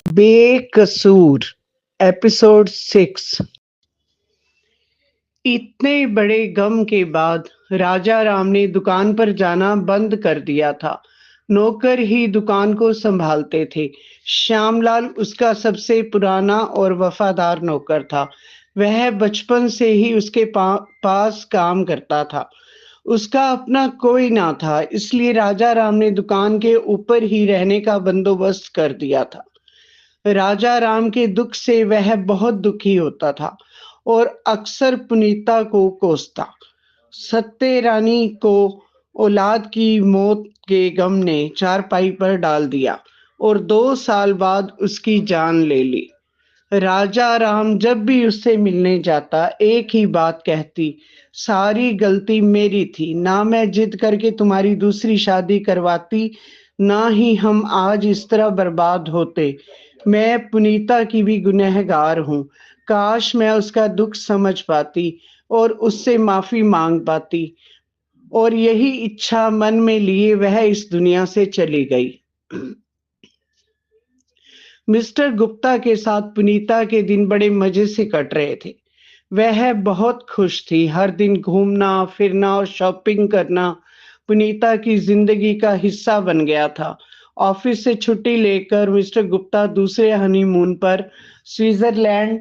बेकसूर एपिसोड 6। इतने बड़े गम के बाद राजा राम ने दुकान पर जाना बंद कर दिया था। नौकर ही दुकान को संभालते थे। श्यामलाल उसका सबसे पुराना और वफादार नौकर था। वह बचपन से ही उसके पास काम करता था। उसका अपना कोई ना था, इसलिए राजा राम ने दुकान के ऊपर ही रहने का बंदोबस्त कर दिया था। राजा राम के दुख से वह बहुत दुखी होता था और अक्सर पुनीता को कोसता। सत्य रानी को औलाद की मौत के गम ने चारपाई पर डाल दिया और 2 साल बाद उसकी जान ले ली। राजा राम जब भी उससे मिलने जाता एक ही बात कहती, सारी गलती मेरी थी, ना मैं जिद करके तुम्हारी दूसरी शादी करवाती, ना ही हम आज इस तरह बर्बाद होते। मैं पुनीता की भी गुनहगार हूँ। काश मैं उसका दुख समझ पाती और उससे माफी मांग पाती। और यही इच्छा मन में लिए वह इस दुनिया से चली गई। मिस्टर गुप्ता के साथ पुनीता के दिन बड़े मजे से कट रहे थे। वह बहुत खुश थी। हर दिन घूमना फिरना और शॉपिंग करना पुनीता की जिंदगी का हिस्सा बन गया था। ऑफिस से छुट्टी लेकर मिस्टर गुप्ता दूसरे हनीमून पर स्विट्जरलैंड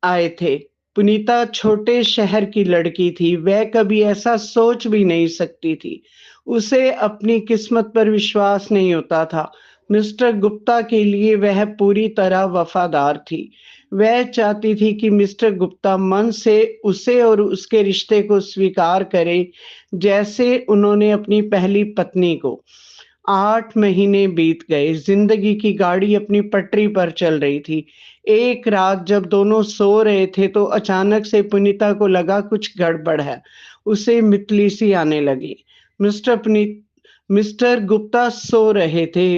आए थे। पुनीता छोटे शहर की लड़की थी। वह कभी ऐसा सोच भी नहीं सकती थी। उसे अपनी किस्मत पर विश्वास नहीं होता था। मिस्टर गुप्ता के लिए वह पूरी तरह वफादार थी। वह चाहती थी कि मिस्टर गुप्ता मन से उसे और उसके रिश्ते को स्वीकार करे, जैसे उन्होंने अपनी पहली पत्नी को। 8 महीने बीत गए। जिंदगी की गाड़ी अपनी पटरी पर चल रही थी। एक रात जब दोनों सो रहे थे तो अचानक से पुनीता को लगा कुछ गड़बड़ है। उसे मितली सी आने लगी। मिस्टर गुप्ता सो रहे थे।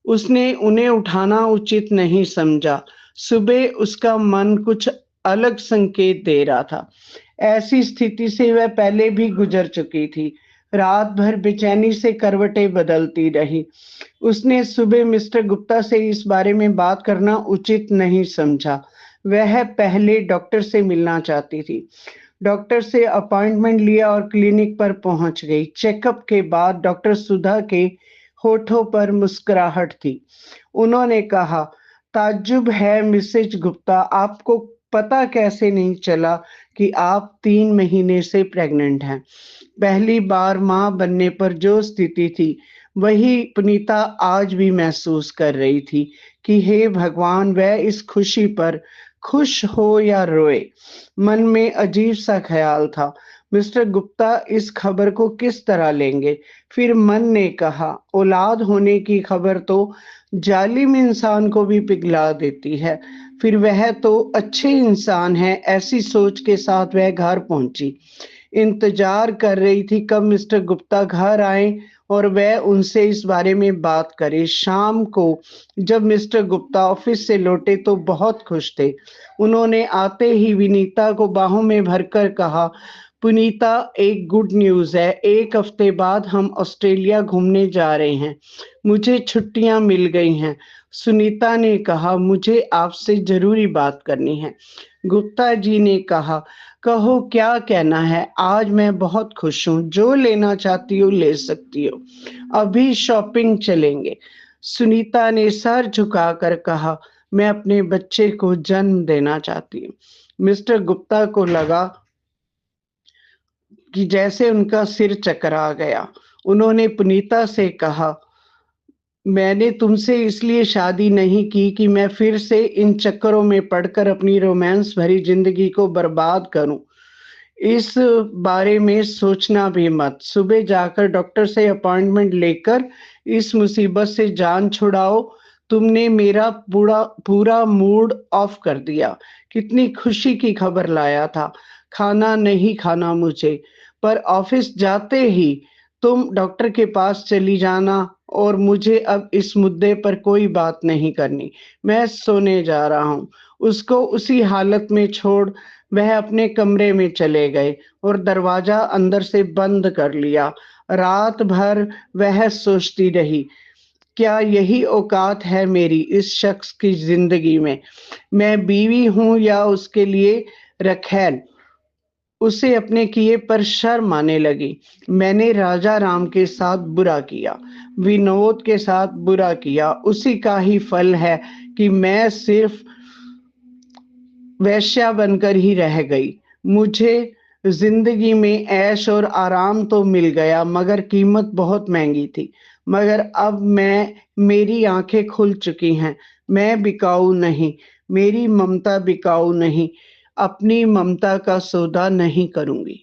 उसने उन्हें उठाना उचित नहीं समझा। सुबह उसका मन कुछ अलग संकेत दे रहा था। ऐसी स्थिति से वह पहले भी गुजर चुकी थी। रात भर बेचैनी से करवटें बदलती रही। उसने सुबह मिस्टर गुप्ता से इस बारे में बात करना उचित नहीं समझा। वह पहले डॉक्टर से मिलना चाहती थी। डॉक्टर से अपॉइंटमेंट लिया और क्लिनिक पर पहुंच गई। चेकअप के बाद डॉक्टर सुधा के होठों पर मुस्कुराहट थी। उन्होंने कहा, ताज्जुब है मिसेज गुप्ता, आपको पता कैसे नहीं चला कि आप 3 महीने से प्रेग्नेंट हैं। पहली बार मां बनने पर जो स्थिति थी वही पुनीता आज भी महसूस कर रही थी कि हे भगवान, वह इस खुशी पर खुश हो या रोए। मन में अजीब सा ख्याल था, मिस्टर गुप्ता इस खबर को किस तरह लेंगे। फिर मन ने कहा, औलाद होने की खबर तो जालिम इंसान को भी पिघला देती है। फिर वह तो अच्छे इंसान है। ऐसी सोच के साथ वह घर पहुंची। इंतजार कर रही थी कब मिस्टर गुप्ता घर आए और वह उनसे इस बारे में बात करे। शाम को जब मिस्टर गुप्ता ऑफिस से लौटे तो बहुत खुश थे। उन्होंने आते ही विनीता को बाहों में भरकर कहा, पुनीता, एक गुड न्यूज है। 1 हफ्ते बाद हम ऑस्ट्रेलिया घूमने जा रहे हैं। मुझे छुट्टियां मिल गई हैं। सुनीता ने कहा, मुझे आपसे जरूरी बात करनी है। गुप्ता जी ने कहा, कहो क्या कहना है। आज मैं बहुत खुश हूँ। जो लेना चाहती हो ले सकती हो। अभी शॉपिंग चलेंगे। सुनीता ने सर झुकाकर कहा, मैं अपने बच्चे को जन्म देना चाहती हूँ। मिस्टर गुप्ता को लगा कि जैसे उनका सिर चकरा गया। उन्होंने पुनीता से कहा, मैंने तुमसे इसलिए शादी नहीं की कि मैं फिर से इन चक्करों में पड़कर अपनी रोमांस भरी जिंदगी को बर्बाद करूं। इस बारे में सोचना भी मत। सुबह जाकर डॉक्टर से अपॉइंटमेंट लेकर इस मुसीबत से जान छुड़ाओ। तुमने मेरा पूरा पूरा मूड ऑफ कर दिया। कितनी खुशी की खबर लाया था। खाना नहीं खाना मुझे, पर ऑफिस जाते ही तुम डॉक्टर के पास चली जाना और मुझे अब इस मुद्दे पर कोई बात नहीं करनी। मैं सोने जा रहा हूँ। उसको उसी हालत में छोड़ वह अपने कमरे में चले गए और दरवाजा अंदर से बंद कर लिया। रात भर वह सोचती रही, क्या यही औकात है मेरी इस शख्स की ज़िंदगी में? मैं बीवी हूँ या उसके लिए रखैल? उसे अपने किए पर शर्म आने लगी। मैंने राजा राम के साथ बुरा किया, विनोद के साथ बुरा किया, उसी का ही फल है कि मैं सिर्फ वेश्या बनकर ही रह गई। मुझे ज़िंदगी में ऐश और आराम तो मिल गया मगर कीमत बहुत महँगी थी। मगर अब मेरी आँखें खुल चुकी हैं। मैं बिकाऊ नहीं, मेरी ममता बिकाऊ नहीं, अपनी ममता का सौदा नहीं करूँगी।